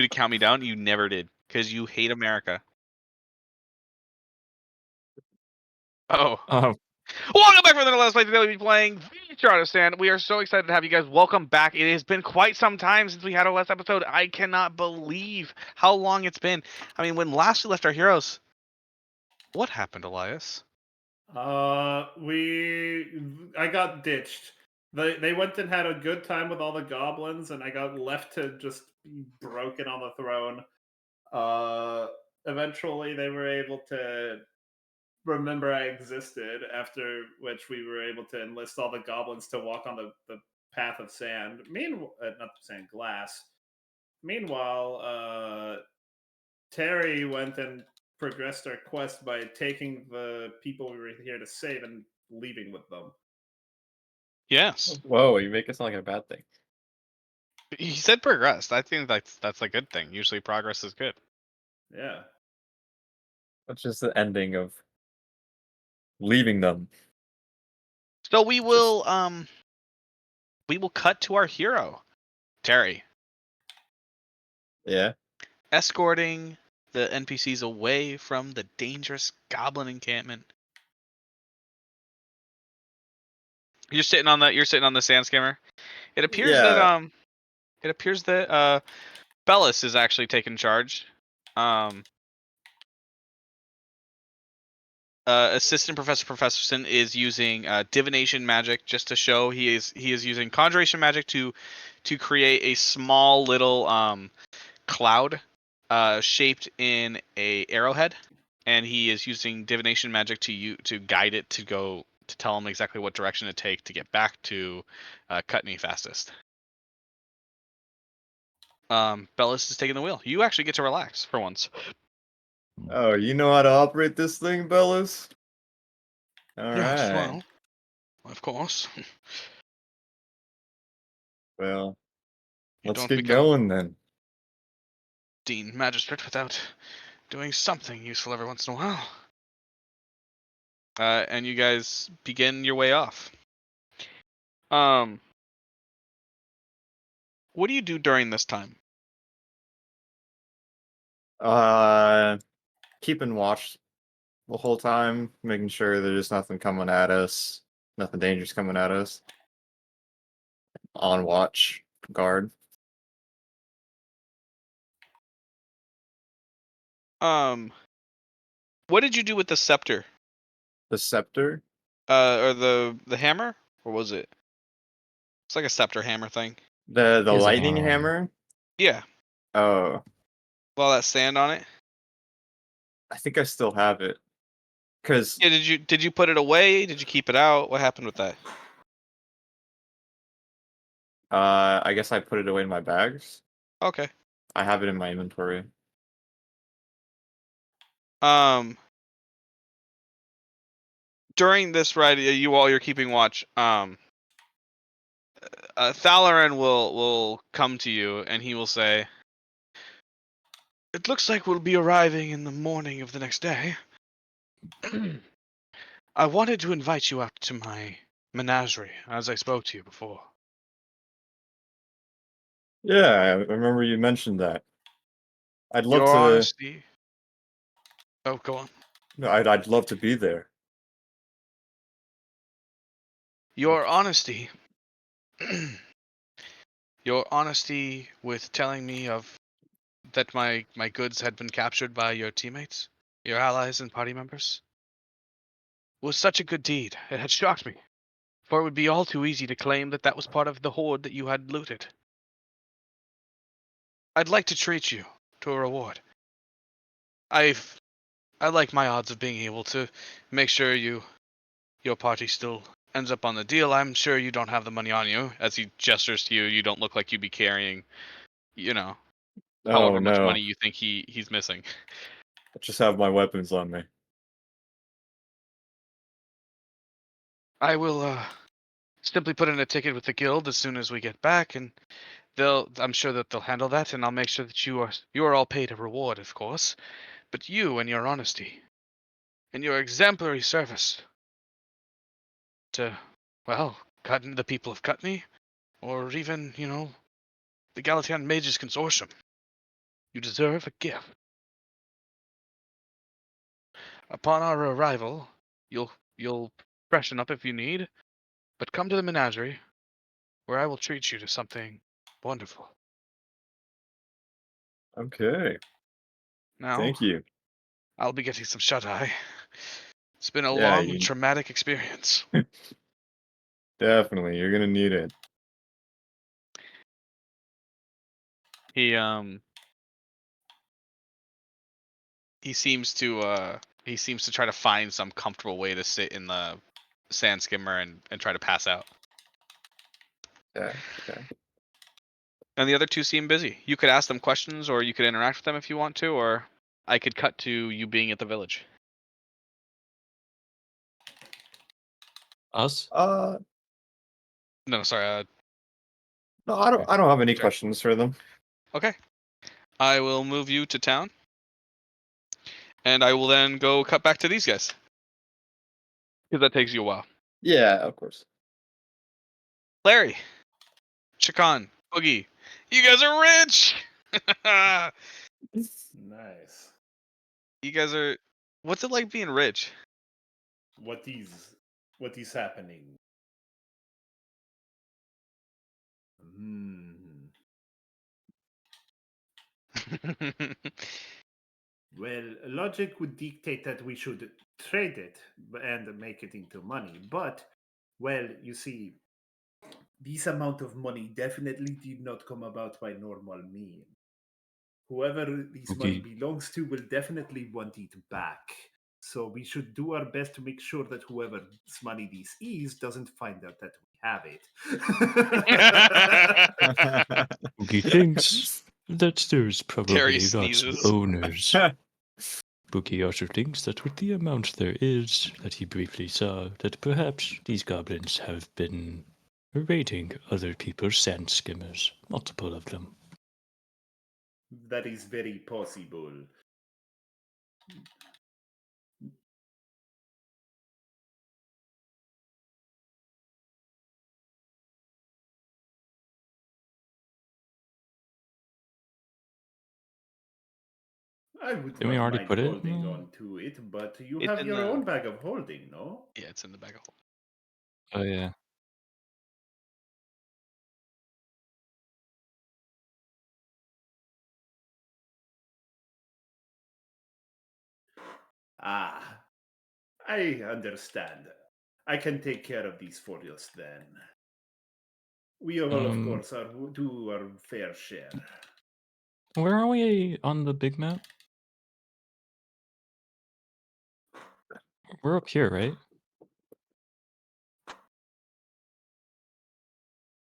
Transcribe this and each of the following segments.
to count me down. You never did because you hate America. Oh. Oh, Welcome back for the last play. Today we'll be playing Shroud. We are so excited to have you guys. Welcome back. It has been quite some time since we had our last episode. I cannot believe how long it's been. I mean, when last we left our heroes, what happened, Elias? I got ditched. They went and had a good time with all the goblins, and I got left to just be broken on the throne. Eventually, they were able to remember I existed, after which we were able to enlist all the goblins to walk on the path of sand. Not sand, glass. Meanwhile, Terry went and progressed our quest by taking the people we were here to save and leaving with them. Yes, whoa! You make it sound like a bad thing. he said progressed. I think that's a good thing. Usually, progress is good. Yeah. That's just the ending of leaving them. So Just we will cut to our hero, Terry, yeah. escorting the NPCs away from the dangerous goblin encampment. You're sitting on the sand skimmer. It appears Yeah. that Bellis is actually taking charge. Assistant Professor Professorson is using divination magic just to show he is using conjuration magic to create a small little cloud shaped in a arrowhead, and he is using divination magic to guide it to tell him exactly what direction to take to get back to Cutney fastest. Bellis is taking the wheel. You actually get to relax for once. Oh, you know how to operate this thing, Bellis? All Yes, right. well, of course. Well, You let's don't get become going then. Dean Magistrate without doing something useful every once in a while. And you guys begin your way off. What do you do during this time? Keeping watch the whole time, making sure there's nothing coming at us, nothing dangerous coming at us. On watch, guard. What did you do with the scepter? The scepter. Or the hammer? Or was it? It's like a scepter hammer thing. The He has a lightning hammer. hammer. Yeah. Oh, All that sand on it. I think I still have it. Cause Yeah. Did you put it away? Did you keep it out? What happened with that? I guess I put it away in my bags. Okay. I have it in my inventory. During this ride, you're keeping watch. Thalaran will come to you and he will say, "It looks like we'll be arriving in the morning of the next day. I wanted to invite you out to my menagerie, as I spoke to you before." Yeah, I remember you mentioned that. I'd love Your to. honesty. Oh, go on. No, I'd love to be there. Your honesty. Your honesty with telling me of that my goods had been captured by your teammates, your allies and party members, was such a good deed. It had shocked me, for it would be all too easy to claim that that was part of the hoard that you had looted. I'd like to treat you to a reward. I like my odds of being able to make sure your party still ends up on the deal. I'm sure you don't have the money on you. As he gestures to you, you don't look like you'd be carrying, you know, Oh however much no, money you think he's missing. I just have my weapons on me. I will simply put in a ticket with the guild as soon as we get back, and I'm sure that they'll handle that, and I'll make sure that you are all paid a reward, of course. But you and your honesty and your exemplary service to, well, the people of Cutney, or even, the Galatian Mages Consortium. You deserve a gift. Upon our arrival, you'll freshen up if you need, but come to the menagerie, where I will treat you to something wonderful. Okay. Now, Thank you. I'll be getting some shut-eye. It's been a Yeah, long and you traumatic experience. definitely. You're gonna need it. He he seems to try to find some comfortable way to sit in the sand skimmer and try to pass out. Yeah. Okay. And the other two seem busy. You could ask them questions, or you could interact with them if you want to, or I could cut to you being at the village. Us? No, sorry. No, I don't have any Sure. questions for them. Okay. I will move you to town, and I will then go cut back to these guys. Because that takes you a while. Yeah, of course. Larry, Chacon, Boogie, you guys are rich! Nice. You guys are... What's it like being rich? What is happening? Hmm. Well, logic would dictate that we should trade it and make it into money. But, well, you see, this amount of money definitely did not come about by normal means. Whoever this money Okay. belongs to will definitely want it back. So we should do our best to make sure that whoever's money this is doesn't find out that we have it. Boogie thinks that there's Terry probably lots of sneezes. owners. Boogie also thinks that with the amount there is that he briefly saw, that perhaps these goblins have been raiding other people's sand skimmers, multiple of them. That is very possible. I would Didn't we not already mind put it? holding No. on to it, but you It's have in your the... own bag of holding, no? Yeah, it's in the bag of holding. Oh yeah. Ah, I understand. I can take care of these for us then. We will, of course, do our fair share. Where are we on the big map? We're up here, right?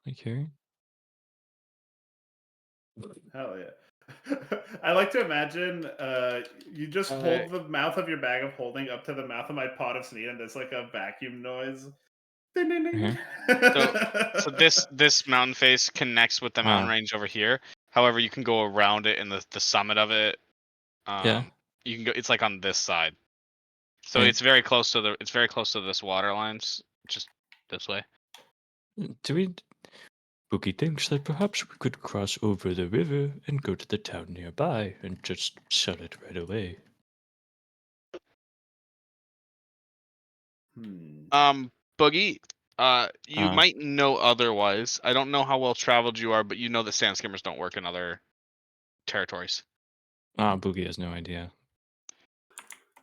Like here? Hell yeah. I like to imagine you just hold the mouth of your bag of holding up to the mouth of my pot of sneed, and there's like a vacuum noise. Ding, ding, ding. So this mountain face connects with the mountain Ah. range over here. However, you can go around it, and the summit of it, Yeah. you can go. It's like on this side, so Yeah. it's very close to this water lines, just this way. Do we... Boogie thinks that perhaps we could cross over the river and go to the town nearby and just sell it right away. Boogie, you might know otherwise. I don't know how well traveled you are, but you know that sand skimmers don't work in other territories. Boogie has no idea.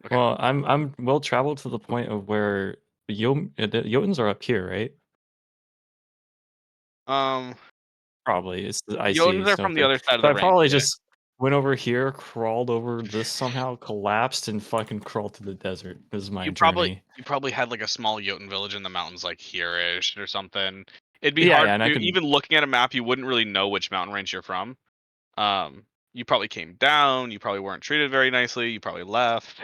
Okay. Well, I'm well traveled to the point of where the Jotuns are up here, right? Probably. It's I see Jotuns are from the something. other side of So the I range. probably Yeah. just went over here, crawled over this somehow, collapsed, and fucking crawled to the desert. This is my journey. You probably had like a small Jotun village in the mountains, like here-ish or something. It'd be Yeah, hard yeah, and I to can. even looking at a map. You wouldn't really know which mountain range you're from. You probably came down. You probably weren't treated very nicely. You probably left.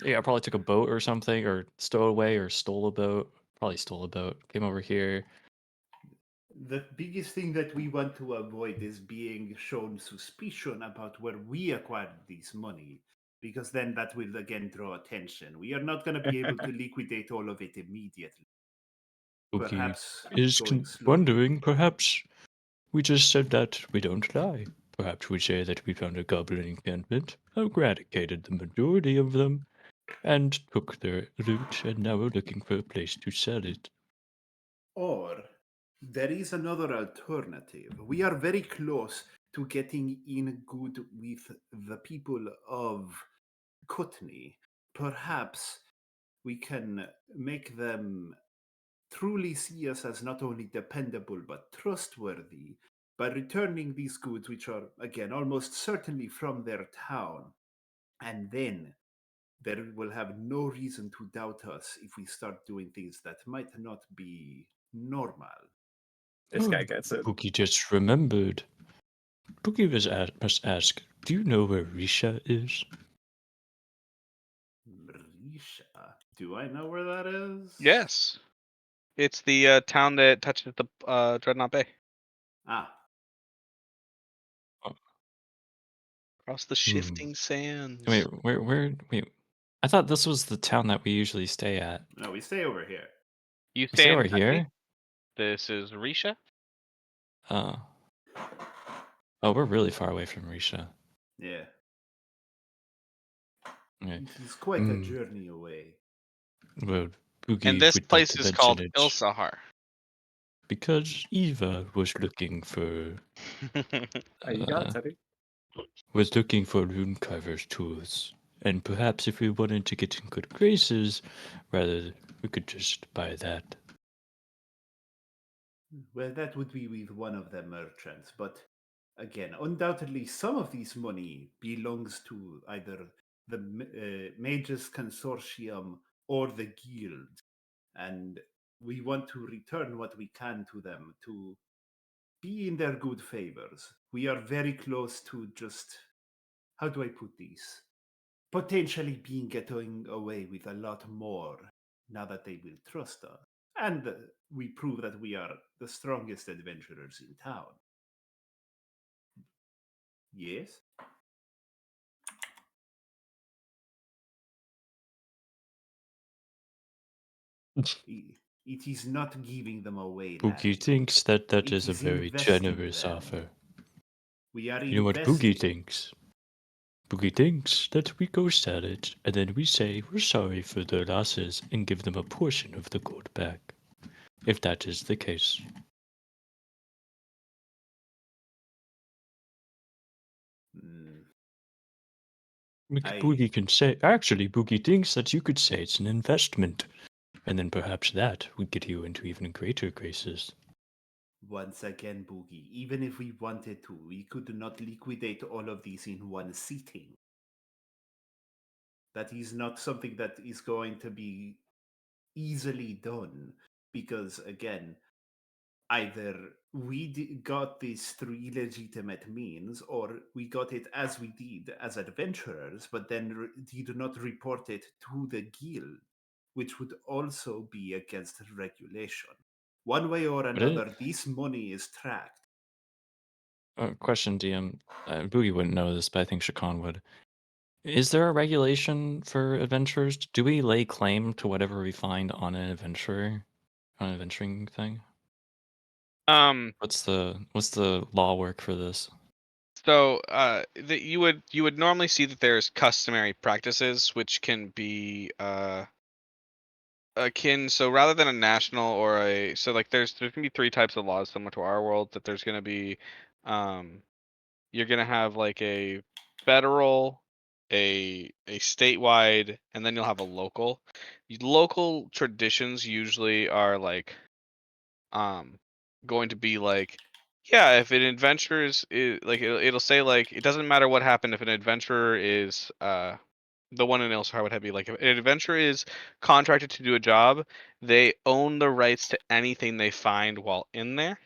Yeah, I probably took a boat or something, or stowaway, or stole a boat. Probably stole a boat. Came over here. The biggest thing that we want to avoid is being shown suspicion about where we acquired this money, because then that will again draw attention. We are not going to be able to liquidate all of it immediately. Boogie Perhaps is going slowly. wondering, perhaps we just said that we don't lie. perhaps we say that we found a goblin encampment, eradicated the majority of them, and took their loot, and now we're looking for a place to sell it. Or there is another alternative. We are very close to getting in good with the people of Kutney. Perhaps we can make them truly see us as not only dependable but trustworthy by returning these goods, which are, again, almost certainly from their town. And then they will have no reason to doubt us if we start doing things that might not be normal. This guy gets it. Pookie just remembered. Pookie must ask, do you know where Risha is? Risha. Do I know where that is? Yes, it's the town that touches the Dreadnought Bay Ah, across the shifting sands. Wait, wait. I thought this was the town that we usually stay at. no, we stay over here. You We stay stay in over Kutney? here? This is Risha. Oh, we're really far away from Risha. Yeah. Okay. It is quite a journey away. Well, Pookie And this would like place to is mention called it Ilsahar. because Eva was looking for You got it, uh, Teddy. rune carver's tools, and perhaps if we wanted to get in good graces, rather we could just buy that. Well, that would be with one of the merchants, but again, undoubtedly, some of this money belongs to either the Mages Consortium or the Guild, and we want to return what we can to them to be in their good favors. We are very close to just, how do I put this? Potentially getting away with a lot more now that they will trust us. And we prove that we are the strongest adventurers in town. Yes? It is not giving them away land. Pookie thinks that It is a is very investing generous them. offer. We are You know what investing. Boogie thinks? Boogie thinks that we go sell it, and then we say we're sorry for their losses and give them a portion of the gold back. If that is the case. Mm, Boogie can say, actually, Boogie thinks that you could say it's an investment, and then perhaps that would get you into even greater graces. Once again, Boogie, even if we wanted to, we could not liquidate all of these in one sitting. That is not something that is going to be easily done because, again, either we got this through illegitimate means or we got it as we did as adventurers, but then did not report it to the guild, which would also be against regulation. One way or another, this money is tracked. Question, DM. Boogie wouldn't know this, but I think Shakan would. Is there a regulation for adventurers? Do we lay claim to whatever we find on an adventurer, on an adventuring thing? What's the law work for this? So you would normally see that there's customary practices which can be akin. So rather than a national or there's gonna be three types of laws similar to our world. That there's gonna be you're gonna have like a federal, a statewide, and then you'll have a local. Local traditions usually are like going to be like, yeah, if an adventurer is like it'll say like it doesn't matter what happened if an adventurer is the one in Ilsar would be like if an adventurer is contracted to do a job, they own the rights to anything they find while in there.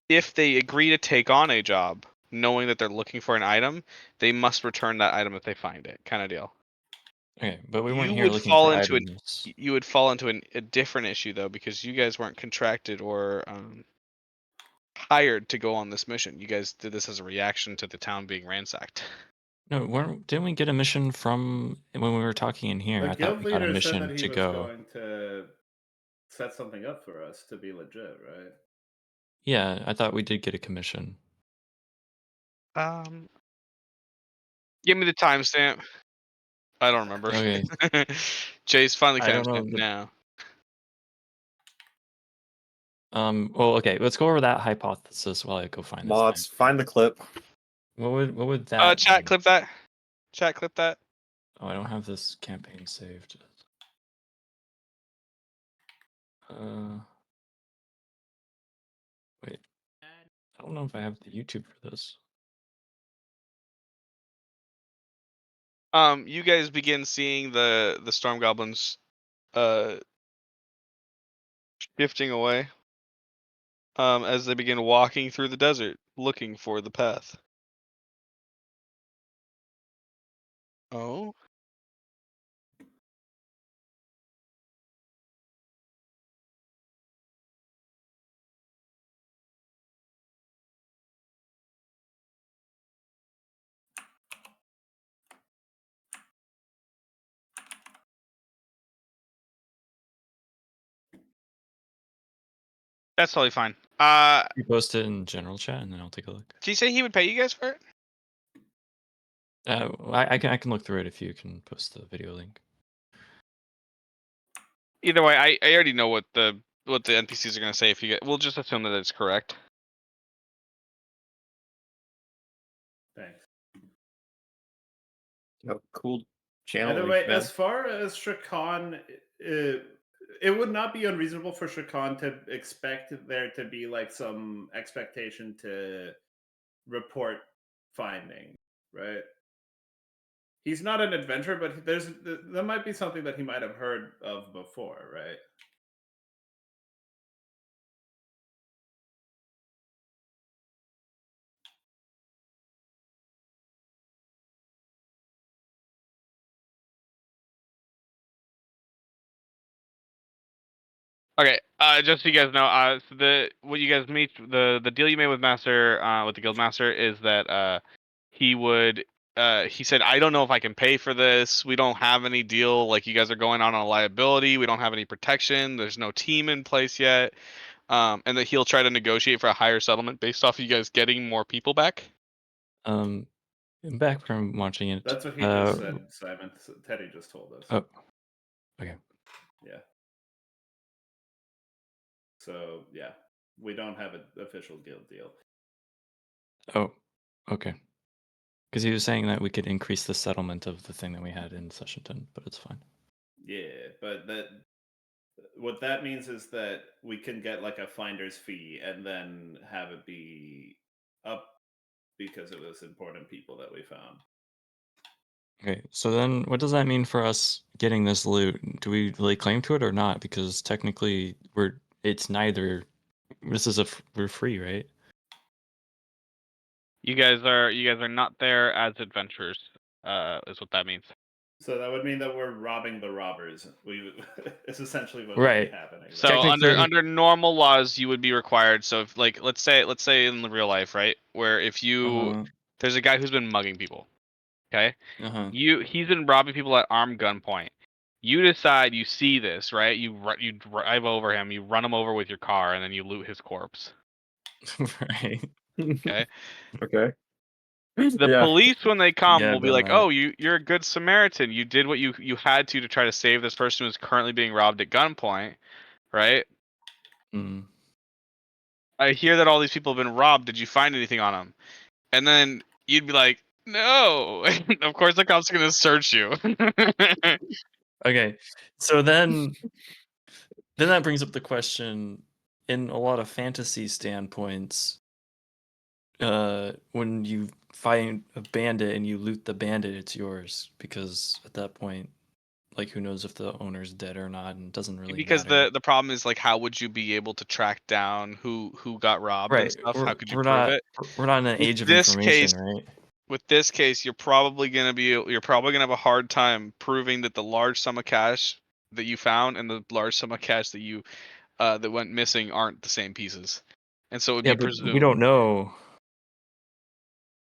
If they agree to take on a job, knowing that they're looking for an item, they must return that item if they find it, kind of deal. Okay, but we weren't You here would looking for fall into items. you would fall into a different issue though because you guys weren't contracted or hired to go on this mission. You guys did this as a reaction to the town being ransacked. No, didn't we get a mission from when we were talking in here? The I thought guild we got a leader said mission that he to was go. going to set something up for us to be legit, right? Yeah, I thought we did get a commission. Give me the timestamp. I don't remember. Okay. Chase, find the I don't know timestamp now. Well, okay. Let's go over that hypothesis while I go find this. Mods, timestamp. find the clip. What would that? Chat, mean? clip that. Chat, clip that. Oh, I don't have this campaign saved. Wait. I don't know if I have the YouTube for this. You guys begin seeing the storm goblins shifting away as they begin walking through the desert looking for the path. Oh. That's totally fine. You post it in general chat, and then I'll take a look. Did he say he would pay you guys for it? I can look through it if you can post the video link. Either way, I already know what the NPCs are gonna say. If you get, we'll just assume that it's correct. Thanks. Oh, cool channel. By the link, way, man. as far as Shrakan, it would not be unreasonable for Shrakan to expect there to be like some expectation to report finding, right? He's not an adventurer, but there might be something that he might have heard of before, right? Okay, just so you guys know, so what you guys meet, the deal you made with with the guild master is that he would, he said, I don't know if I can pay for this. We don't have any deal. Like, you guys are going on a liability. We don't have any protection. There's no team in place yet. And that he'll try to negotiate for a higher settlement based off of you guys getting more people back. Back from watching it. That's what he just said, Simon. Teddy just told us. Oh, okay. Yeah. So yeah, we don't have an official guild deal. Oh, okay. Because he was saying that we could increase the settlement of the thing that we had in session 10, but it's fine. Yeah, but what that means is that we can get like a finder's fee and then have it be up because it was important people that we found. Okay, so then what does that mean for us getting this loot? Do we lay claim to it or not? Because technically it's neither. This is we're free, right? You guys are not there as adventurers. Is what that means. So that would mean that we're robbing the robbers. It's essentially what would Right. be happening. So Technically- under normal laws, you would be required. So if like let's say in the real life, right, where if you there's a guy who's been mugging people, okay, he's been robbing people at armed gunpoint. You decide you see this, right? You drive over him, you run him over with your car, and then you loot his corpse. Right. Okay. Okay. The Yeah. police, when they come, Yeah, will be done like, that. "Oh, you're a good Samaritan. You did what you had to try to save this person who's currently being robbed at gunpoint, right? Mm. I hear that all these people have been robbed. Did you find anything on them?" And then you'd be like, "No." Of course, the cops are gonna search you. Okay, so then that brings up the question: in a lot of fantasy standpoints, when you find a bandit and you loot the bandit, it's yours because at that point, like, who knows if the owner's dead or not, and it doesn't really Because matter. the problem is, like, how would you be able to track down who got robbed and Right. stuff? How could you We're prove not it? we're not in an With age of this information, case, right? With this case, you're probably gonna have a hard time proving that the large sum of cash that you found and the large sum of cash that you that went missing aren't the same pieces, and so it would Yeah, be but presumed. we don't know.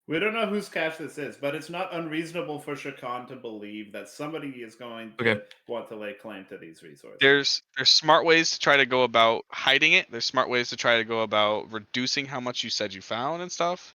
We don't know whose cash this is, but it's not unreasonable for Shakan to believe that somebody is going to Okay. want to lay claim to these resources. There's smart ways to try to go about hiding it. There's smart ways to try to go about reducing how much you said you found and stuff.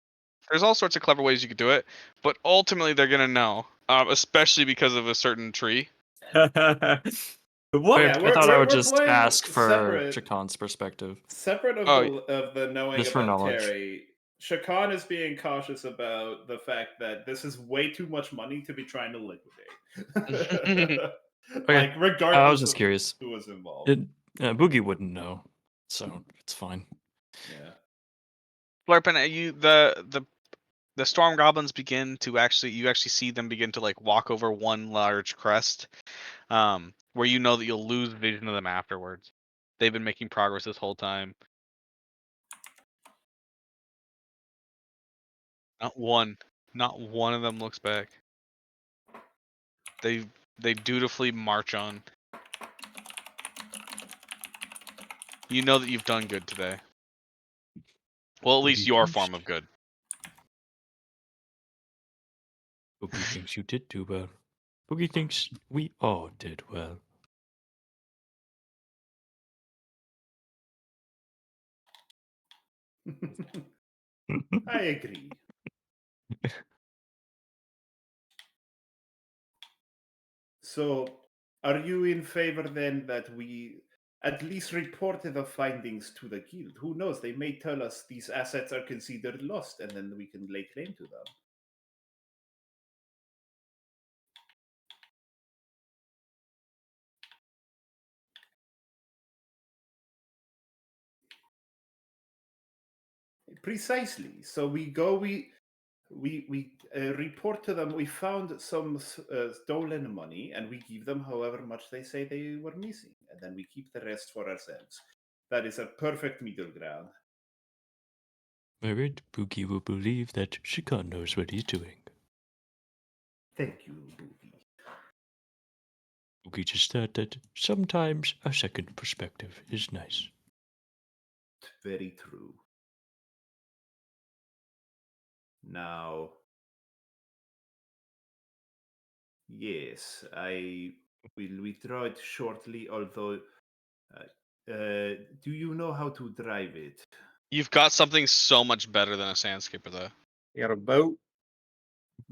There's all sorts of clever ways you could do it, but ultimately they're gonna know, especially because of a certain tree. What? Yeah, I thought I would we're just playing ask for separate. Chakan's perspective. Separate of Oh, the knowing Just for about knowledge. Terry, Shakan is being cautious about the fact that this is way too much money to be trying to liquidate. Like, regardless I was just of curious. who was involved. Boogie wouldn't know, so it's fine. Yeah. Flurpin, the storm goblins begin to you actually see them begin to like walk over one large crest, where you know that you'll lose vision of them afterwards. They've been making progress this whole time. Not one of them looks back. They dutifully march on. You know that you've done good today. Well, at least Boogie your thinks- form of good. Boogie thinks you did do well. Boogie thinks we all did well. I agree. So, are you in favor then that we at least report the findings to the guild? Who knows? They may tell us these assets are considered lost, and then we can lay claim to them. Precisely. So we go. We report to them. We found some stolen money, and we give them however much they say they were missing, and then we keep the rest for ourselves. That is a perfect middle ground. Merit, Boogie will believe that Shakan knows what he's doing. Thank you, Boogie. Boogie just thought that sometimes a second perspective is nice. Very true. Now, yes, I will withdraw it shortly, although. Do you know how to drive it? You've got something so much better than a sand skipper, though. You got a boat?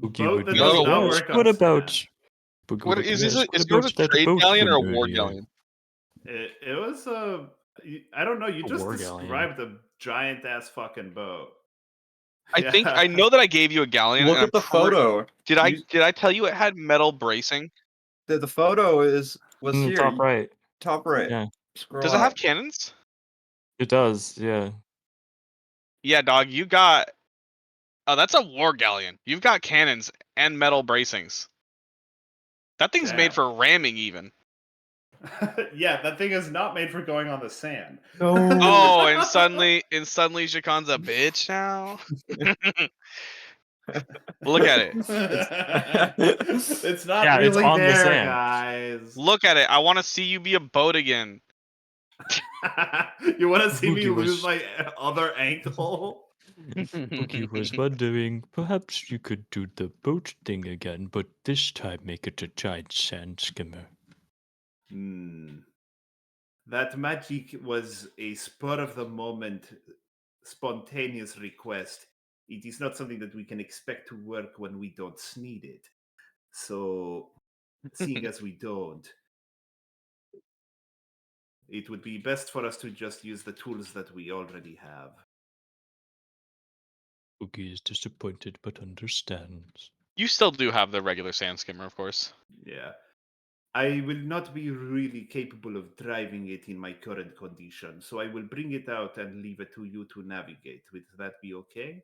Boogie Boat would that No, does no, not what- work on What about sand. Boogie What would is ask, this? what Is yours about a that trade boat galleon or a from war earlier? galleon? It was a. I don't know. You A just war galleon. described a giant ass fucking boat. I think I know that I gave you a galleon. Look and at the I'm pretty- photo. Did I You- did I tell you it had metal bracing? The photo was In the here. top right. Top right. Yeah, Scroll Does it have up. cannons? it does. Yeah. Yeah, dog. You got. Oh, that's a war galleon. You've got cannons and metal bracings. That thing's made Damn. for ramming, even. Yeah, that thing is not made for going on the sand. No. Oh, and suddenly Shakan's a bitch now. Look at it. It's not Yeah, it's really on the there, sand. guys. Look at it. I want to see you be a boat again. You want to see me Boogie lose was- my other ankle? Boogie was wondering, perhaps you could do the boat thing again, but this time make it a giant sand skimmer. That magic was a spur of the moment, spontaneous request. It is not something that we can expect to work when we don't need it. So, seeing as we don't, it would be best for us to just use the tools that we already have. Boogie is disappointed but understands. You still do have the regular sand skimmer, of course. Yeah. I will not be really capable of driving it in my current condition, so I will bring it out and leave it to you to navigate. Would that be okay?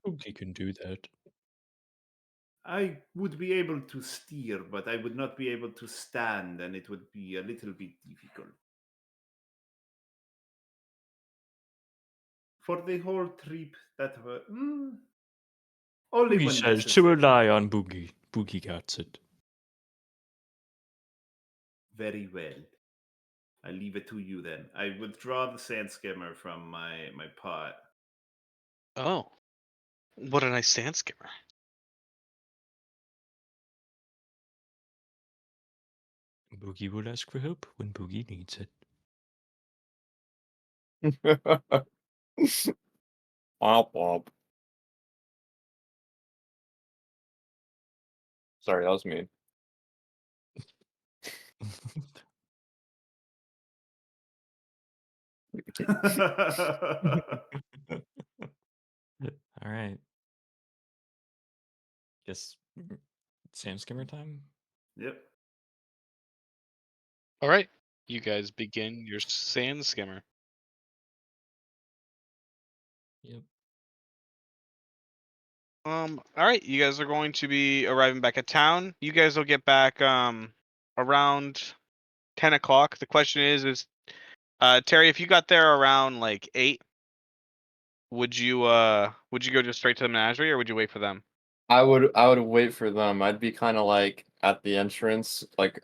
Boogie can do that. I would be able to steer, but I would not be able to stand, and it would be a little bit difficult. For the whole trip, that were only Boogie when says to necessary. rely on Boogie. Boogie gets it. Very well. I leave it to you then. I withdraw the sand skimmer from my pot. Oh, what a nice sand skimmer. Boogie will ask for help when Boogie needs it. Womp womp. Sorry, that was me. All right. Guess sand skimmer time. Yep. All right, you guys begin your sand skimmer. Yep. All right, you guys are going to be arriving back at town. You guys will get back around 10 o'clock. The question is Terry, if you got there around like 8, would you go just straight to the menagerie, or would you wait for them? I would wait for them. I'd be kind of like at the entrance, like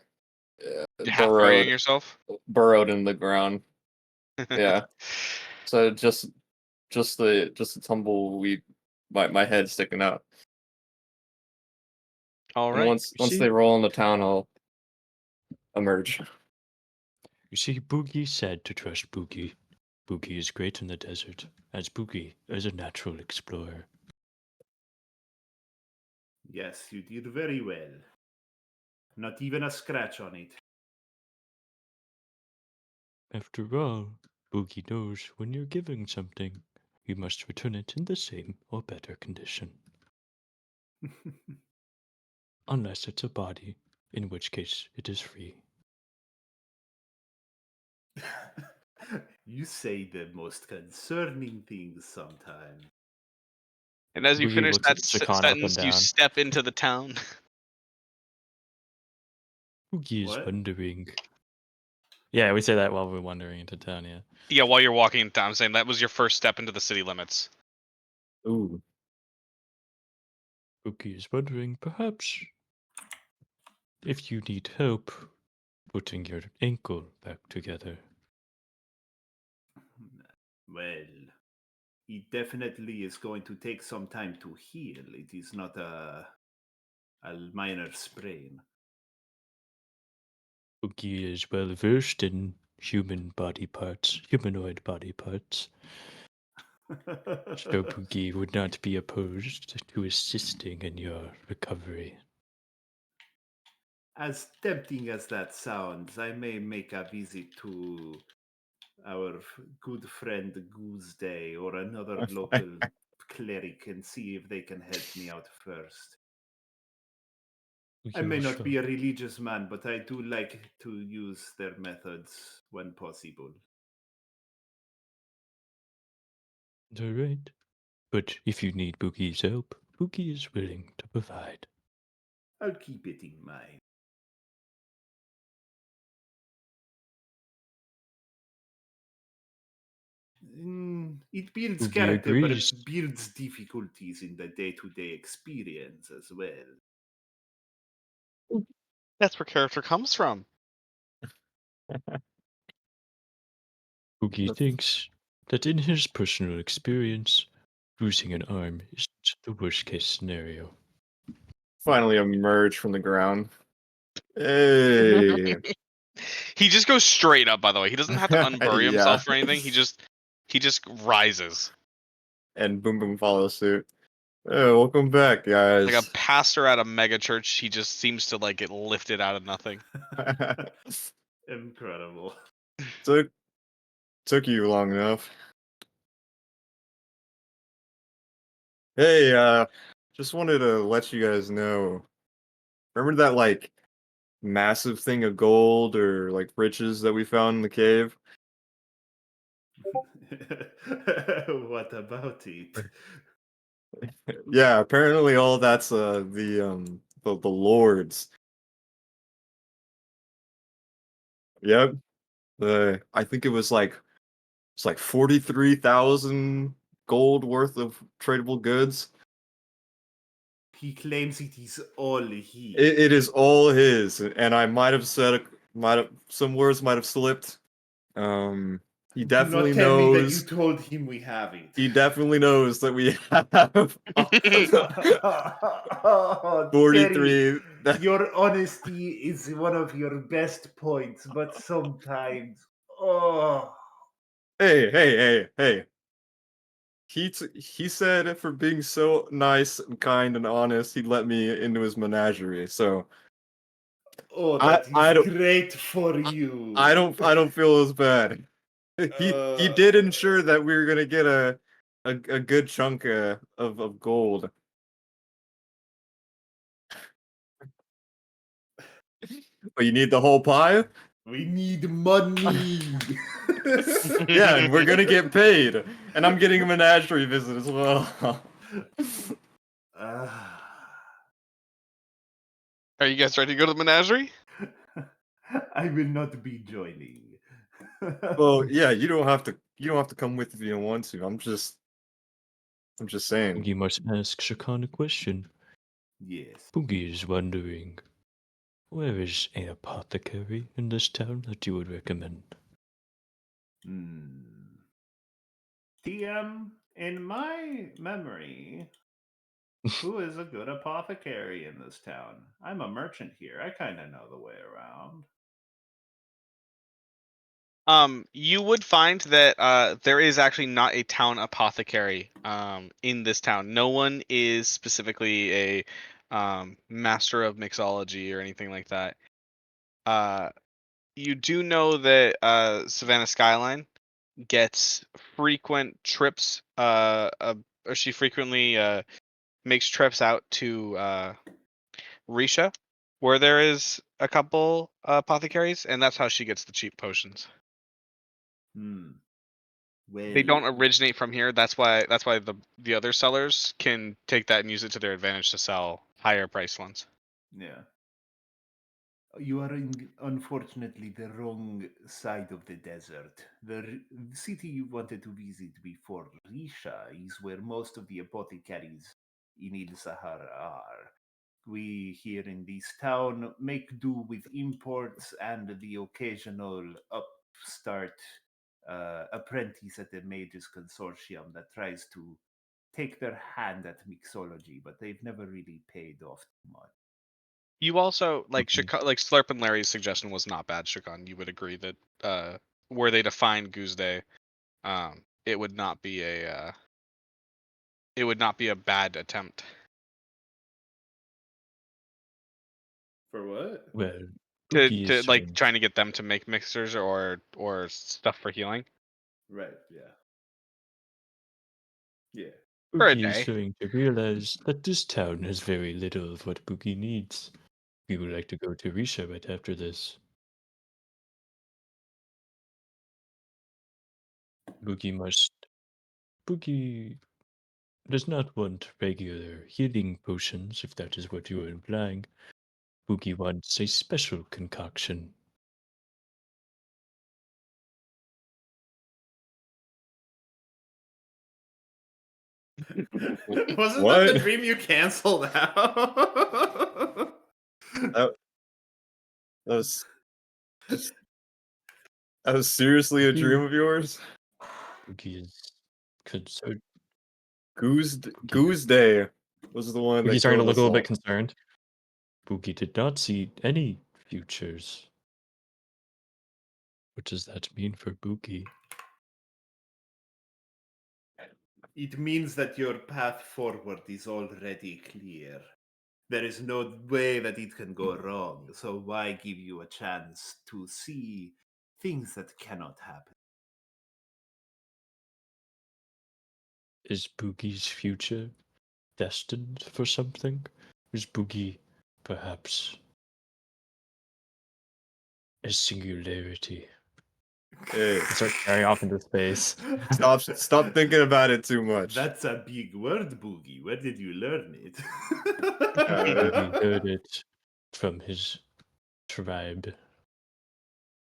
Half burying burrowed yourself. burrowed in the ground. Yeah. So just the tumbleweed, my head sticking out. All And right. once they roll into town, I'll emerge. You see, Boogie said to trust Boogie. Boogie is great in the desert, as Boogie is a natural explorer. Yes, you did very well. Not even a scratch on it. After all, Boogie knows when you're giving something, you must return it in the same or better condition. Unless it's a body, in which case it is free. You say the most concerning things sometimes. And as you Boogie finish looks that at Chacon up and sentence, you down. step into the town. Boogie is What? wondering. Yeah, we say that while we're wandering into town, yeah. Yeah, while you're walking in town, I'm saying that was your first step into the city limits. Ooh. Boogie is wondering, perhaps, if you need help putting your ankle back together. Well, it definitely is going to take some time to heal. It is not a minor sprain. Boogie is well versed in humanoid body parts, so Boogie would not be opposed to assisting in your recovery. As tempting as that sounds, I may make a visit to our good friend Goose Day or another local cleric and see if they can help me out first. I You may not shall. be a religious man, but I do like to use their methods when possible. All right. But if you need Boogie's help, Boogie is willing to provide. I'll keep it in mind. It builds Boogie character, but agrees. it builds difficulties in the day-to-day experience as well. That's where character comes from. Boogie thinks that in his personal experience, losing an arm isn't the worst case scenario. Finally emerge from the ground. Hey. He just goes straight up, by the way. He doesn't have to unbury Yeah. himself or anything. He just rises. And Boom Boom follows suit. Hey, welcome back, guys. Like a pastor at a mega church, he just seems to like get lifted out of nothing. Incredible. Took you long enough. Hey, just wanted to let you guys know. Remember that like massive thing of gold or like riches that we found in the cave? What about it? Yeah, apparently all that's the lords. Yep. I think it's like 43,000 gold worth of tradable goods. He claims it is all he. It is all his, and I might have some words might have slipped. He Do definitely not tell me that you knows. told him we have it. He definitely knows that we have Oh, 43. Terry, your honesty is one of your best points, but sometimes, oh, Hey. he said for being so nice and kind and honest, he'd let me into his menagerie. So Oh, I that I is don't great for you. I don't feel as bad. He did Uh, ensure that we were gonna get a good chunk of gold. But you need the whole pie? We need money. Yeah, and we're gonna get paid. And I'm getting a menagerie visit as well. Ah. Are you guys ready to go to the menagerie? I will not be joining. Well, yeah, you don't have to come with if you don't want to. I'm just saying. You must ask Shakan a question. Yes. Boogie is wondering, where is an apothecary in this town that you would recommend? Hmm. TM, in my memory, who is a good apothecary in this town? I'm a merchant here. I kind of know the way around. You would find that there is actually not a town apothecary in this town. No one is specifically a master of mixology or anything like that. Uh, you do know that Savannah Skyline gets frequent trips, or she frequently makes trips out to Risha, where there is a couple apothecaries, and that's how she gets the cheap potions. Hmm. They Well, don't originate from here. That's why the other sellers can take that and use it to their advantage to sell higher priced ones. yeah. You are unfortunately the wrong side of the desert. The city you wanted to visit before Risha is where most of the apothecaries in Il Sahara are. We here in this town make do with imports and the occasional upstart apprentice at the Mages Consortium that tries to take their hand at mixology, but they've never really paid off too much. You also like Mhm. like Slurp and Larry's suggestion was not bad, Shikon. You would agree that were they to find Goose Day, it would not be a bad attempt. For what? Well, to Boogie to is like going. trying to get them to make mixers or stuff for healing Right. Yeah. Yeah. for a Boogie is day. going to realize that this town has very little of what Boogie needs. We would like to go to Risha right after this. Boogie must. Boogie does not want regular healing potions, if that is what you are implying. Boogie wants a special concoction. Wasn't that What? the dream you canceled out? That, that was that was seriously a dream of yours? Boogie is concerned. Goose Day was the one Boogie's that starting to killed look a us little bit all. concerned. Boogie did not see any futures. What does that mean for Boogie? It means that your path forward is already clear. There is no way that it can go wrong, so why give you a chance to see things that cannot happen? Is Boogie's future destined for something? Is Boogie perhaps a singularity? Hey, And start staring off into space. stop thinking about it too much. That's a big word, Boogie. Where did you learn it? Boogie heard it from his tribe,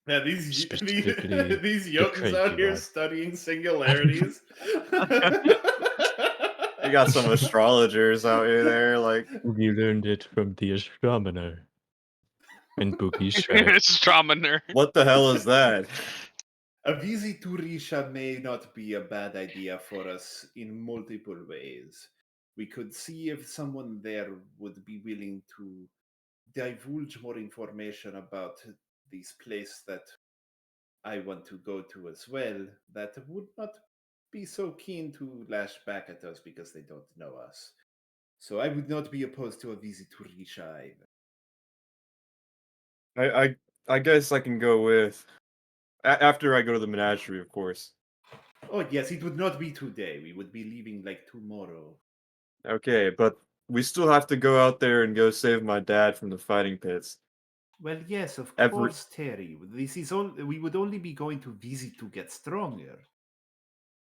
Yeah, these specifically these the Jotuns out crazy here one. studying singularities. You got some astrologers out here there, like Boogie learned it from the astronomer in Boogie's tribe. Astronomer. what the hell is that? A visit to Risha may not be a bad idea for us in multiple ways. We could see if someone there would be willing to divulge more information about this place that I want to go to as well. That would not be so keen to lash back at us because they don't know us. So I would not be opposed to a visit to Risha either. I guess I can go with after I go to the menagerie, of course. Oh yes, it would not be today. We would be leaving like tomorrow. Okay, but we still have to go out there and go save my dad from the fighting pits. Well, yes, of Every course, Terry. This is all. We would only be going to visit to get stronger.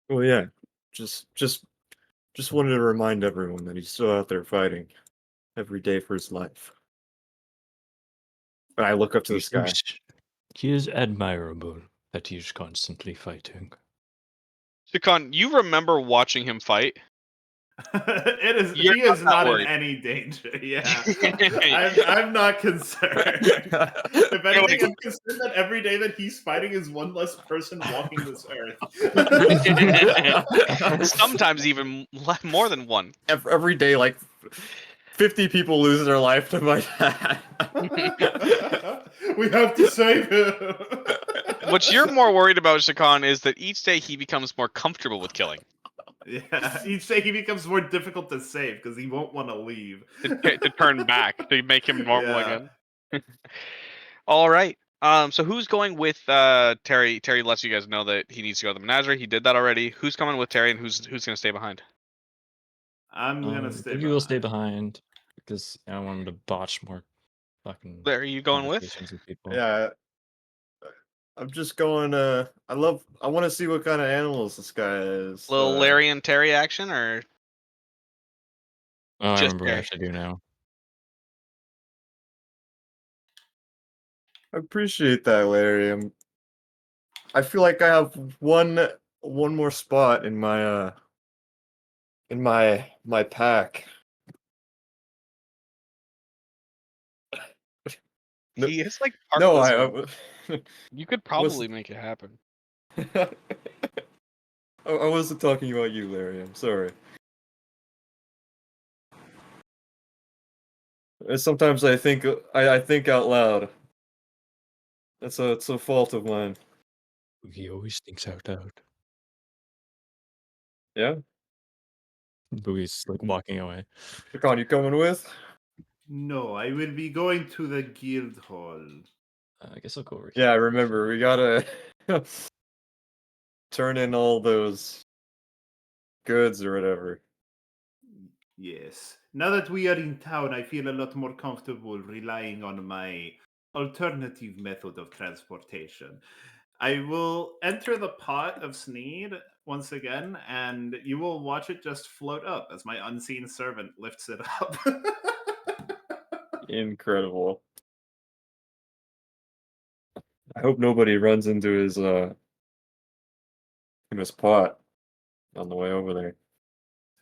well, yeah, just wanted to remind everyone that he's still out there fighting every day for his life. And I look up to the sky. He is admirable that he is constantly fighting. Shikon, you remember watching him fight? It is. You're He is not that not in worried. any danger. Yeah, I'm not concerned. If anything, I'm concerned that every day that he's fighting is one less person walking this earth. Sometimes even more than one. Every day, like 50 people lose their life to my dad. We have to save him. What you're more worried about, Shikon, is that each day he becomes more comfortable with killing. Yeah, each day he becomes more difficult to save because he won't want to leave. To turn back, to make him normal Yeah. again. All right. So who's going with Terry? Terry lets you guys know that he needs to go to the menagerie. He did that already. Who's coming with Terry, and who's gonna stay behind? I'm gonna stay. Boogie will stay behind because I don't want him to botch more fucking There, are you going with? conversations with people. Yeah, I'm just going. I want to see what kind of animals this guy is. Little Larry and Terry action, or Oh, I just remember what I Terry? have to do now. I appreciate that, Larry. I feel like I have one more spot in my pack. No- He is like part No, of this I one. You could probably make it happen. I wasn't talking about you, Larry. I'm sorry. Sometimes I think I think out loud. It's a fault of mine. Boogie always thinks out loud. Yeah, Boogie's like walking away. Chacon, you coming with? No, I will be going to the guild hall. I guess I'll go over Yeah, here. remember we gotta turn in all those goods or whatever. Yes. Now that we are in town, I feel a lot more comfortable relying on my alternative method of transportation. I will enter the pot of Sneed once again, and you will watch it just float up as my unseen servant lifts it up. Incredible. I hope nobody runs into his pot on the way over there.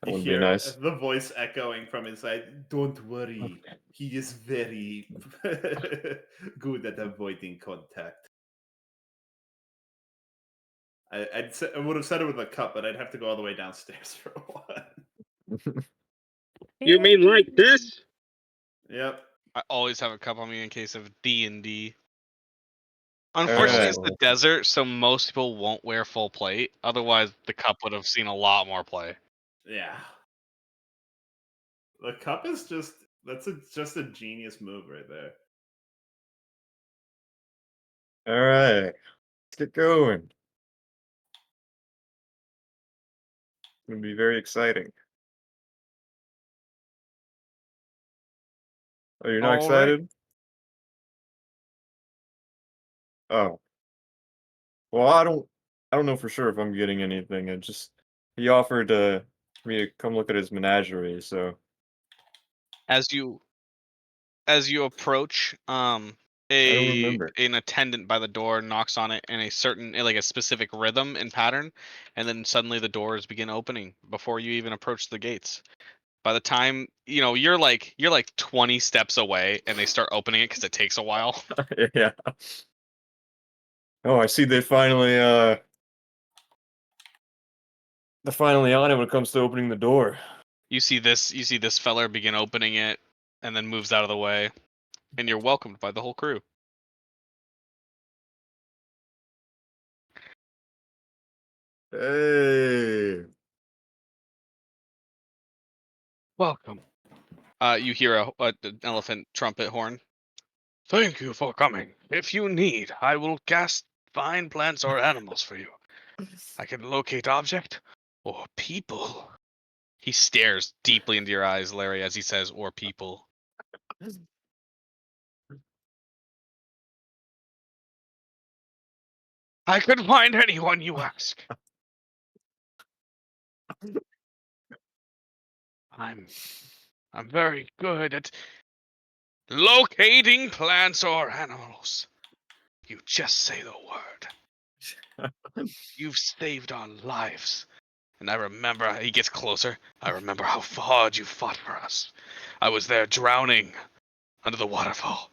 That You wouldn't be hear nice. the voice echoing from his side. Don't worry, he is very good at avoiding contact. I would have said it with a cup, but I'd have to go all the way downstairs for one. You mean like this? Yep. I always have a cup on me in case of D&D. All Unfortunately, right. it's the desert, so most people won't wear full plate. Otherwise, the cup would have seen a lot more play. Yeah. The cup is just a genius move right there. All right. Let's get going. It's gonna be very exciting. Oh, you're not All right. excited? Oh. Well, I don't know for sure if I'm getting anything. He offered me to come look at his menagerie, so As you approach, I don't remember. an attendant by the door knocks on it in a certain, like a specific rhythm and pattern, and then suddenly the doors begin opening before you even approach the gates. By the time you're like 20 steps away, and they start opening it because it takes a while. Yeah. Oh, I see they're finally on it when it comes to opening the door. You see this feller begin opening it, and then moves out of the way, and you're welcomed by the whole crew. Hey. Welcome. You hear an elephant trumpet horn. Thank you for coming. If you need, I will cast find plants or animals for you. I can locate object or people. He stares deeply into your eyes, Larry, as he says, or people. I could find anyone you ask. I'm very good at locating plants or animals. You just say the word. You've saved our lives. And I remember, he gets closer. I remember how hard you fought for us. I was there drowning under the waterfall,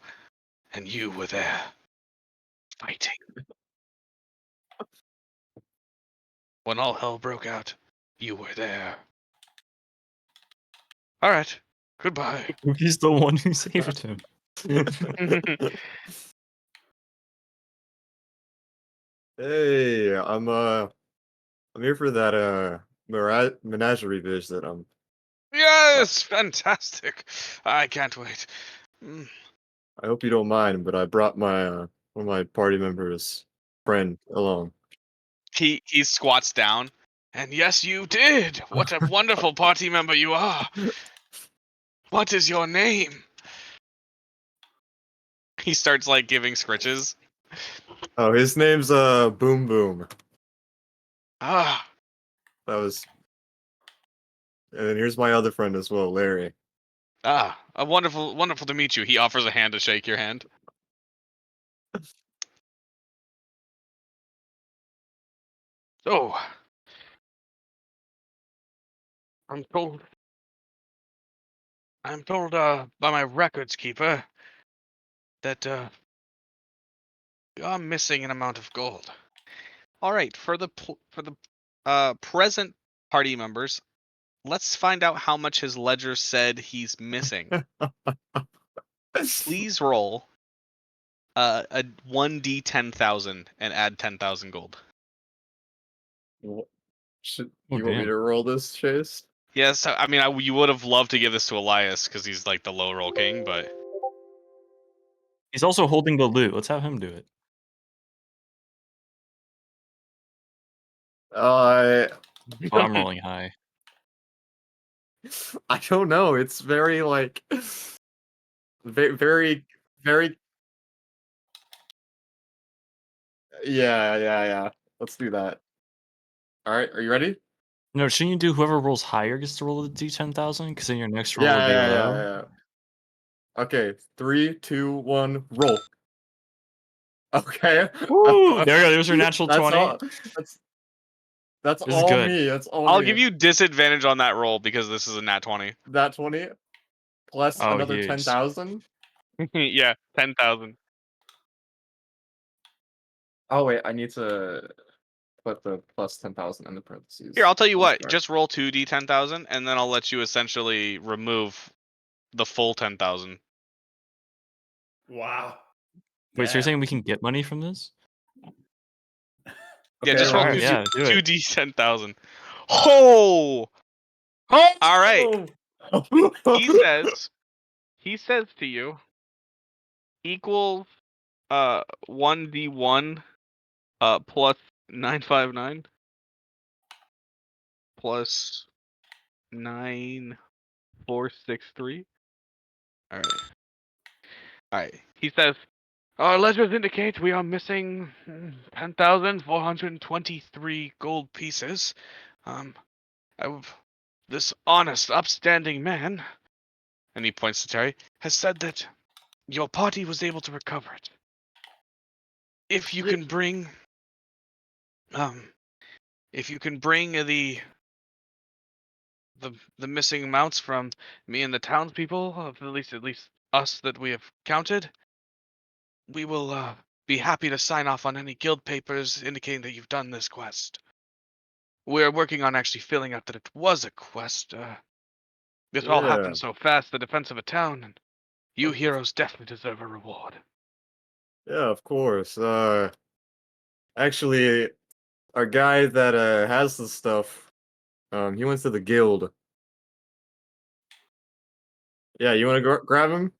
and you were there fighting. When all hell broke out, you were there. All right. Goodbye. He's the one who saved him. Hey, I'm here for that menagerie visit. Yes, fantastic. I can't wait. Mm. I hope you don't mind, but I brought my one of my party members' friend along. He squats down, and yes, you did. What a wonderful party member you are. What is your name? He starts like giving scritches. Oh, his name's Boom Boom. Ah, That was, and then here's my other friend as well, Larry. a wonderful to meet you. He offers a hand to shake your hand. So, I'm told by my records keeper that you're missing an amount of gold. All right, for the present party members, let's find out how much his ledger said he's missing. Please roll a 1d 10,000 and add 10,000 gold. Should Oh, you want me damn. to roll this, Chase? Yes, I mean you would have loved to give this to Elias because he's like the low roll king, but He's also holding the loot. Let's have him do it. I Oh, I'm rolling high. I don't know. It's very like very yeah. Let's do that. All right, are you ready? No, shouldn't you do whoever rolls higher gets to roll the d10,000? Because then your next roll Yeah, would be yeah, low. yeah, yeah. Okay, 3, 2, 1, roll. Okay. Woo! There you go. There's your natural That's 20. all. That's This is all good. me. That's all I'll me. give you disadvantage on that roll because this is a nat 20. That 20 plus Oh, another huge. 10,000. Yeah, 10,000. Oh wait, I need to put the plus 10,000 in the parentheses. Here, I'll tell you I'm what. sorry. Just roll 2d 10,000, and then I'll let you essentially remove the full 10,000. Wow. Wait, so you're Damn. saying we can get money from this? Yeah, Okay, just roll Alright, 2d yeah, do it. 10,000. Oh! All right. He says to you, equals 1d1 plus 959 plus 9463. All right. All right. He says, our ledgers indicate we are missing 10,423 gold pieces. This honest, upstanding man, and he points to Terry, has said that your party was able to recover it. If you can bring, if you can bring the missing amounts from me and the townspeople, at least us that we have counted, we will be happy to sign off on any guild papers indicating that you've done this quest. We're working on actually filling out that it was a quest. This all Yeah. happened so fast, the defense of a town, and you heroes definitely deserve a reward. Yeah, of course. Actually, our guy that has the stuff. He went to the guild. Yeah, you want to grab him?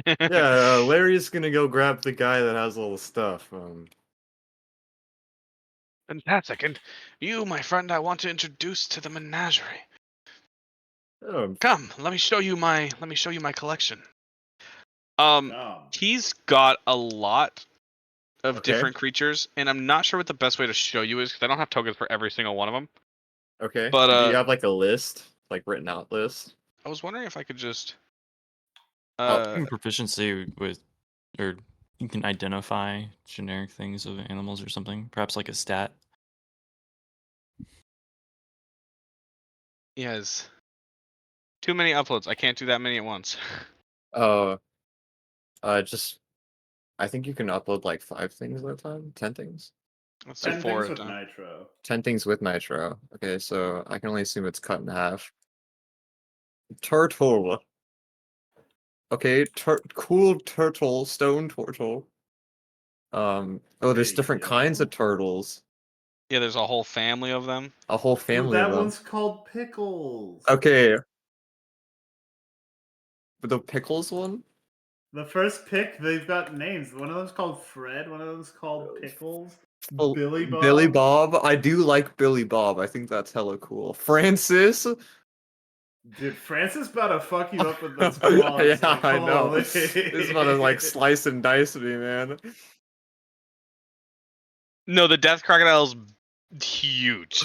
Yeah, Larry's gonna go grab the guy that has all the stuff. Fantastic. And you, my friend, I want to introduce to the menagerie. Oh, Come, let me show you my collection. Come. He's got a lot of okay, different creatures, and I'm not sure what the best way to show you is because I don't have tokens for every single one of them. okay. But Do you have like a list, like written out list? I was wondering if I could just Proficiency with, or you can identify generic things of animals or something. Perhaps like a stat. he has too many uploads. I can't do that many at once. Uh, just I think you can upload like 5 things at a time, 10 things. Let's do 10 4 things at a with time. nitro. 10 things with nitro. Okay, so I can only assume it's cut in half. Turtle. Okay, cool turtle, stone turtle. Oh, there's There different you kinds go. of turtles. Yeah, there's a whole family of them. A whole Ooh, family of that them. one's called Pickles. Okay. The pickles one? The first pick, they've got names. One of them's called Fred. One of them's called Pickles. Oh, Billy Bob. Billy Bob. I do like Billy Bob. I think that's hella cool. Francis. Dude, Francis about to fuck you up with those claws. Yeah, like, I know. holy. He's about to like slice and dice me, man. No, the death crocodile's huge.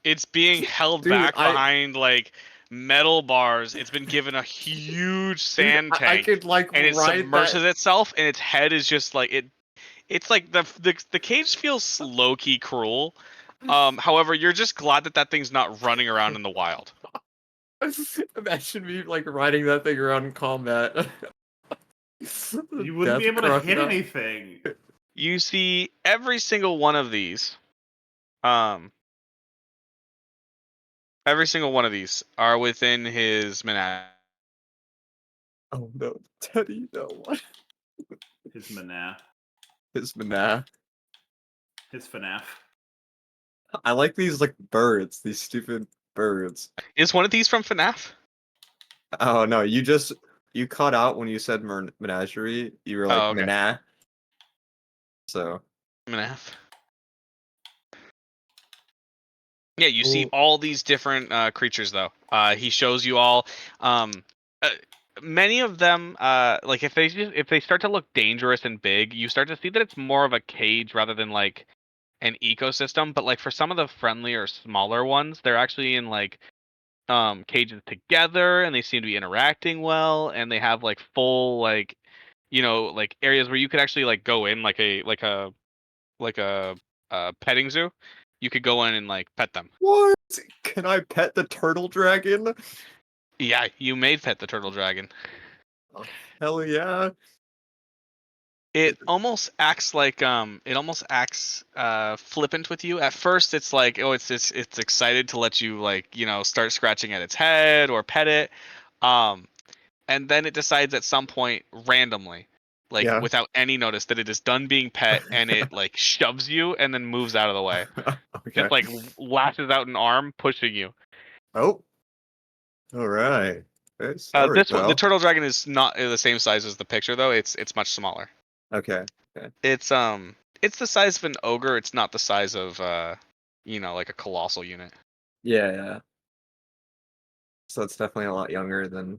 It's being held Dude, back behind like metal bars. It's been given a huge dude, sand I tank, could like and it ride that. submerges itself, and its head is just like it. It's like the cage feels low key cruel. However, you're just glad that that thing's not running around in the wild. Imagine me like riding that thing around in combat. You wouldn't be Death able to hit crocodile. anything. You see every single one of these. Every single one of these are within his menagerie. Oh no, Teddy, no. His Manaf. His mana. His FNAF. I like these like birds, these stupid birds. Is one of these from FNAF? Oh no, you cut out when you said menagerie. You were like Oh, okay. mana. So FNAF. Yeah, you see Ooh. all these different creatures though. He shows you all. Um, uh, Many of them, like if they start to look dangerous and big, you start to see that it's more of a cage rather than like an ecosystem. But like for some of the friendlier, smaller ones, they're actually in like cages together, and they seem to be interacting well, and they have like full like like areas where you could actually like go in like a petting zoo. You could go in and like pet them. What? Can I pet the turtle dragon? Yeah, you made pet the turtle dragon. Oh, hell yeah. It almost acts like it almost acts flippant with you. At first it's like, oh, it's excited to let you like, start scratching at its head or pet it. Um and then it decides at some point randomly, like Yeah. without any notice, that it is done being pet, and it like shoves you and then moves out of the way. Okay. Just like lashes out an arm pushing you. Oh. All right. Okay, sorry, This one, the pal. turtle dragon, is not the same size as the picture though. It's much smaller. Okay. Okay. It's the size of an ogre. It's not the size of like a colossal unit. Yeah, yeah. So it's definitely a lot younger than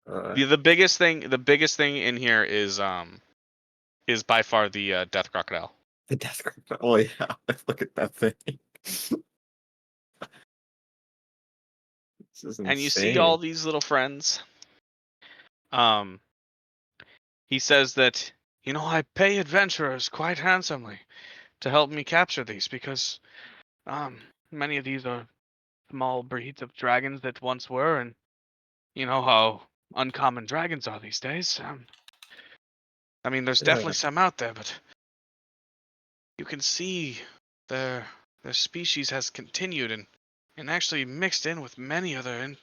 The biggest thing in here is by far the death crocodile. the death crocodile. Oh yeah, look at that thing. This is And you see all insane. these little friends. Um, he says that, I pay adventurers quite handsomely to help me capture these because many of these are small breeds of dragons that once were, and you know how uncommon dragons are these days. I mean, there's Yeah. definitely some out there, but you can see their species has continued and actually mixed in with many other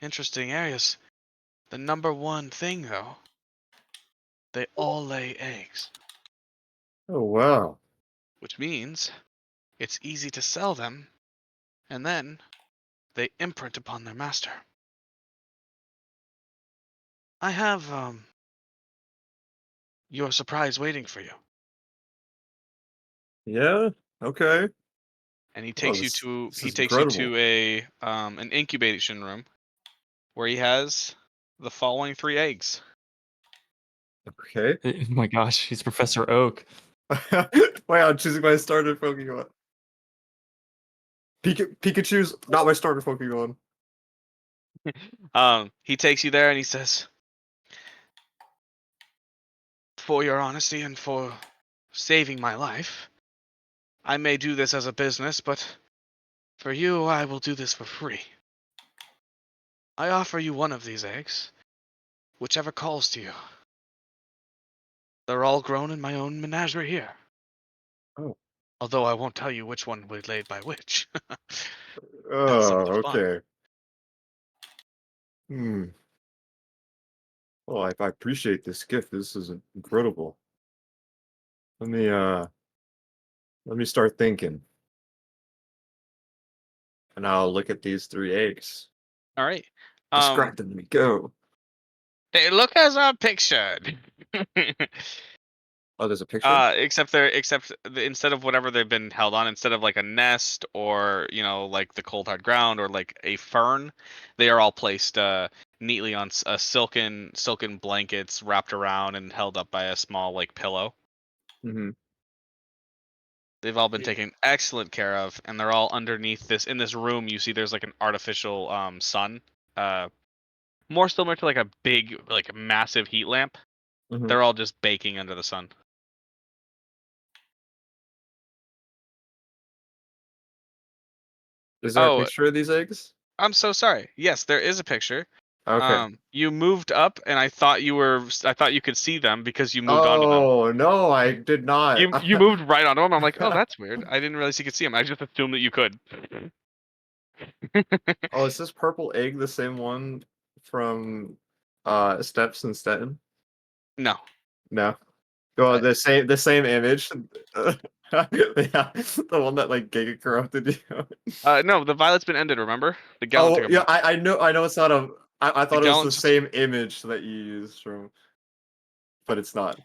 interesting areas. The number one thing, though, they all lay eggs, Oh wow. which means it's easy to sell them, and then they imprint upon their master. I have your surprise waiting for you. Yeah. Okay. And he Oh, takes you to this is incredible. a an incubation room where he has the following 3 eggs. Okay. Oh my gosh, he's Professor Oak. Wow, I'm choosing my starter Pokemon. Pikachu's not my starter Pokemon. He takes you there and he says, "For your honesty and for saving my life, I may do this as a business, but for you, I will do this for free. I offer you one of these eggs, whichever calls to you. They're all grown in my own menagerie here. Oh. Although I won't tell you which one was laid by which. That's some of Oh, the fun." okay. Hmm. Well, I appreciate this gift. This is incredible. Let me let me start thinking. And I'll look at these 3 eggs. All right. Describe them to me. Go. They look as are pictured. Oh, there's a picture? Instead of whatever they've been held on, instead of like a nest or like the cold hard ground or like a fern, they are all placed neatly on silken blankets wrapped around and held up by a small like pillow. Mm-hmm. They've all been Yeah. taken excellent care of, and they're all underneath this. In this room, you see there's like an artificial sun, uh, more similar to like a big, like massive heat lamp. Mm-hmm. They're all just baking under the sun. Is there a Oh, picture of these eggs? I'm so sorry. Yes, there is a picture. Okay. You moved up, and I thought you could see them because you moved onto them. Oh, no, I did not. You moved right onto them. I'm like, oh, that's weird. I didn't realize you could see them. I just assumed that you could. Oh, is this purple egg the same one from Steps and Stetton? No. No. Well, Uh, the same image. Yeah, the one that like Giga corrupted you. no, the violet's been ended. Remember the Oh, Galactic. yeah, I know it's not a. I The thought it was the Gallant. same image that you used from, but it's not.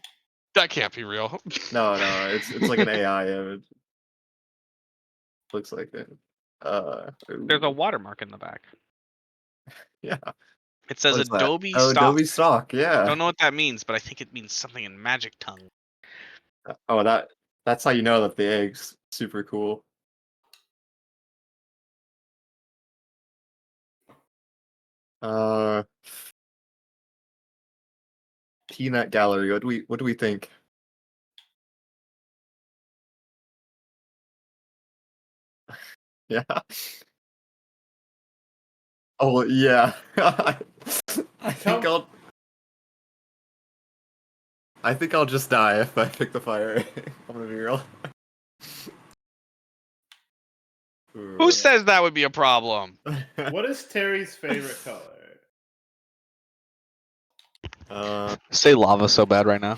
That can't be real. No, it's like an AI image. Looks like it. There's a Ooh, watermark in the back. yeah. It says What is that? Adobe Oh, stock. Adobe stock. Yeah. Don't know what that means, but I think it means something in magic tongue. Oh, that's how you know that the egg's super cool. Uh, Peanut Gallery. What do we think? Yeah. Oh yeah. I think Tell- I'll I think I'll just die if I pick the fire egg. I'm gonna be real. Who Ooh. says that would be a problem? What is Terry's favorite color? Uh, Say lava so bad right now.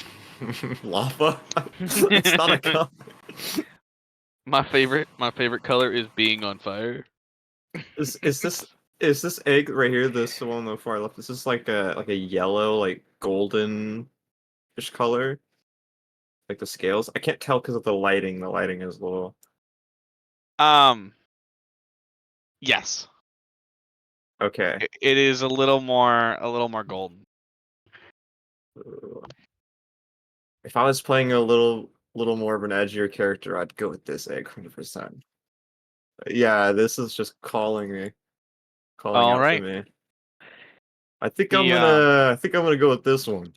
lava? It's not a color. My favorite color is being on fire. Is this egg right here, this one on the far left, is this like a yellow, like golden-ish color? Like the scales? I can't tell because of the lighting. The lighting is a little. Um, yes, Okay. it is a little more golden. If I was playing a little more of an edgier character, I'd go with this egg 100%. Yeah, this is just calling All out for right. me. I think I'm The gonna I think I'm gonna go with this one.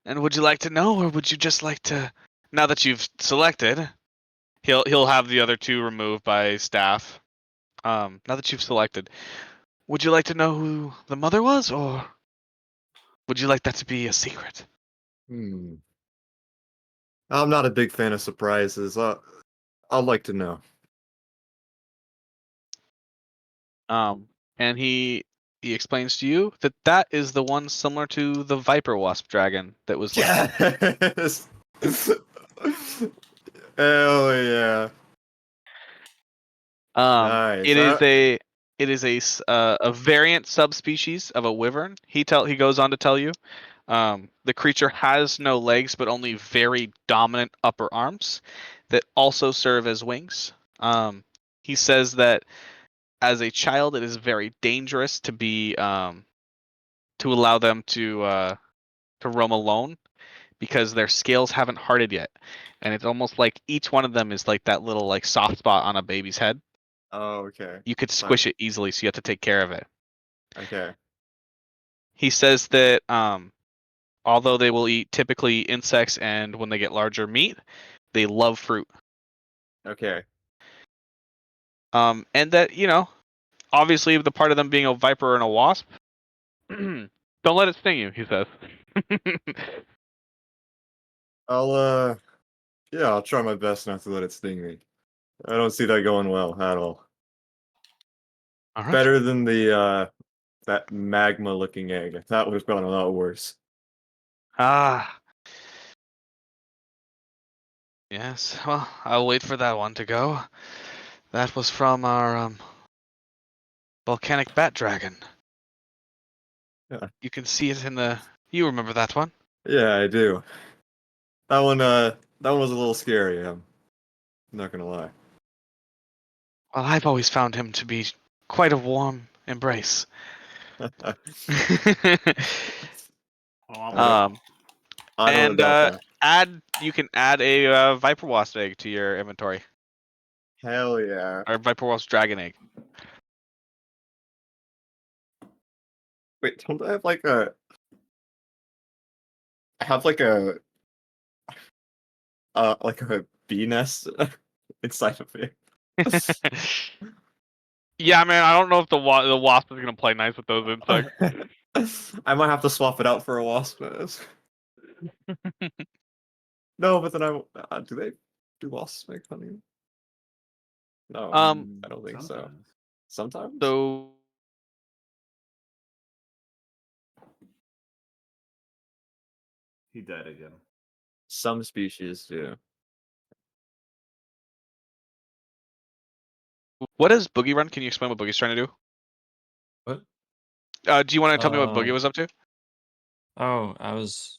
and would you like to know, or would you just like to? Now that you've selected, he'll have the other 2 removed by staff. Now that you've selected, would you like to know who the mother was, or would you like that to be a secret? Hmm. I'm not a big fan of surprises. I'd like to know. And he he explains to you that that is the one similar to the Viper Wasp dragon that was like. Yes. Hell yeah. Nice. It is a variant subspecies of a wyvern. He goes on to tell you, the creature has no legs but only very dominant upper arms that also serve as wings. He says that as a child, it is very dangerous to be to allow them to roam alone because their scales haven't hardened yet, and it's almost like each one of them is like that little like soft spot on a baby's head. Oh, okay. You could Fine. squish it easily, so you have to take care of it. Okay. He says that although they will eat typically insects and when they get larger meat, they love fruit. Okay. And that obviously the part of them being a viper and a wasp, don't let it sting you. He says. I'll try my best not to let it sting me. I don't see that going well at all. All right. Better than the that magma-looking egg. That would have gone a lot worse. Ah. Yes. Well, I'll wait for that one to go. That was from our volcanic bat dragon. Yeah. You can see it in the. You remember that one? Yeah, I do. That one was a little scary. I'm not gonna lie. Well, I've always found him to be quite a warm embrace. um, I don't and doubt that. you can add a viper wasp egg to your inventory, Hell yeah. or viper wasp dragon egg. Wait, don't I have like a? I have like a bee nest inside of me. Yeah, man. I don't know if the wasp is gonna play nice with those insects. I might have to swap it out for a wasp nest. No, but then do wasps make honey? No, I don't think so. Sometimes. Sometimes? So He died again. Some species do. what is Boogie Run? Can you explain what Boogie's trying to do? What? Do you want to tell me what Boogie was up to? Oh, I was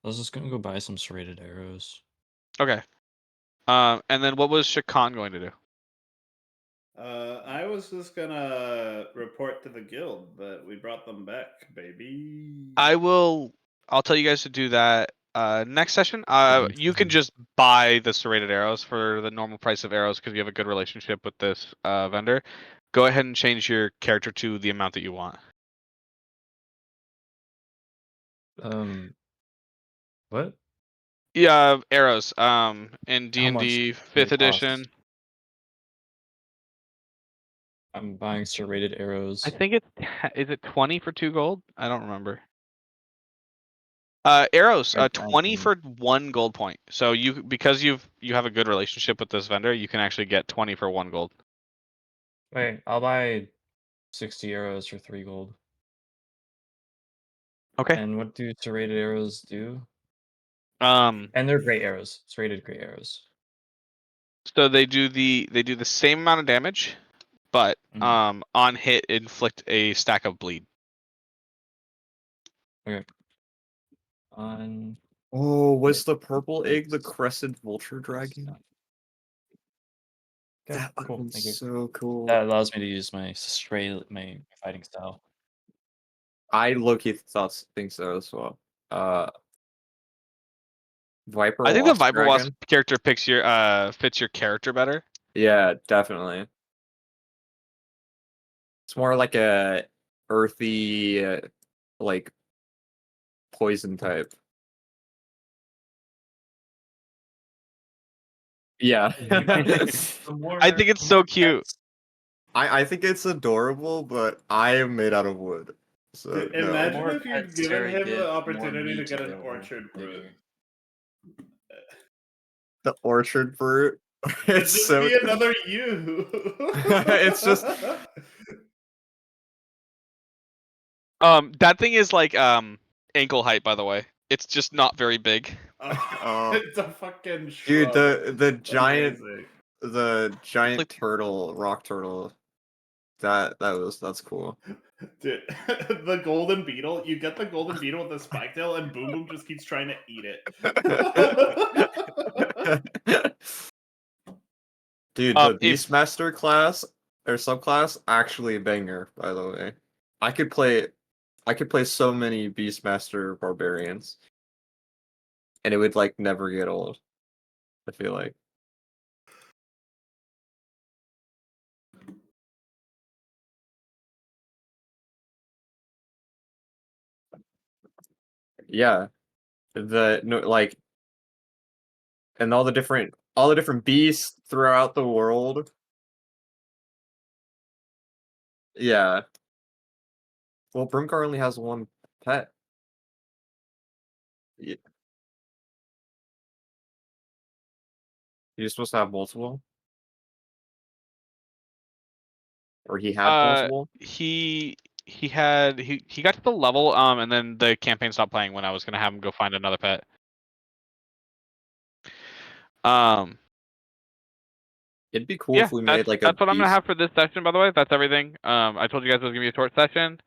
just gonna go buy some serrated arrows. Okay. And then what was Shakan going to do? I was just gonna report to the guild that we brought them back, baby. I'll tell you guys to do that next session. You can just buy the serrated arrows for the normal price of arrows because you have a good relationship with this vendor. Go ahead and change your character to the amount that you want. What? Yeah, arrows. In How much D&D does Fifth it cost? Edition. I'm buying serrated arrows. I think is it 20 for 2 gold? I don't remember. Arrows, Right, 20 19. for 1 gold point. So because you have a good relationship with this vendor, you can actually get 20 for 1 gold. Wait, I'll buy 60 arrows for 3 gold. Okay. And what do serrated arrows do? And they're great arrows. Serrated great arrows. so they do the same amount of damage, but on hit inflict a stack of bleed. Okay. On Oh, was the purple egg the crescent vulture dragon? Okay, That would cool. have been Thank you. so cool. That allows me to use my fighting style. I low-key think so as well. Viper I think the Wasp Viper Wasp dragon? character fits your character better. Yeah, definitely. It's more like a earthy, like poison type. Yeah. I think it's so cute. I think it's adorable, but I am made out of wood. So Dude, no. imagine More if you'd pets given Terry him get, the more opportunity to meat get an available, orchard brute. bigger. The orchard fruit. It'd It's just so be another you. It's just That thing is like ankle height, by the way. It's just not very big. Oh. It's a fucking Dude, shrub. the giant Amazing. turtle, rock turtle. That's cool. Dude, the golden beetle. You get the golden beetle with the spike tail, and Boom Boom just keeps trying to eat it. Dude, the If Beastmaster class or subclass actually a banger, by the way. I could play so many Beastmaster barbarians. And it would like never get old. I feel like. Yeah. Like and all the different beasts throughout the world. Yeah. Well, Brimgar only has one pet. Y- You're supposed to have multiple? Or he had multiple? he got to the level and then the campaign stopped playing when I was gonna have him go find another pet. It'd be cool Yeah, if we made like a that's what I'm gonna beast. have for this session. By the way, that's everything. I told you guys it was gonna be a short session.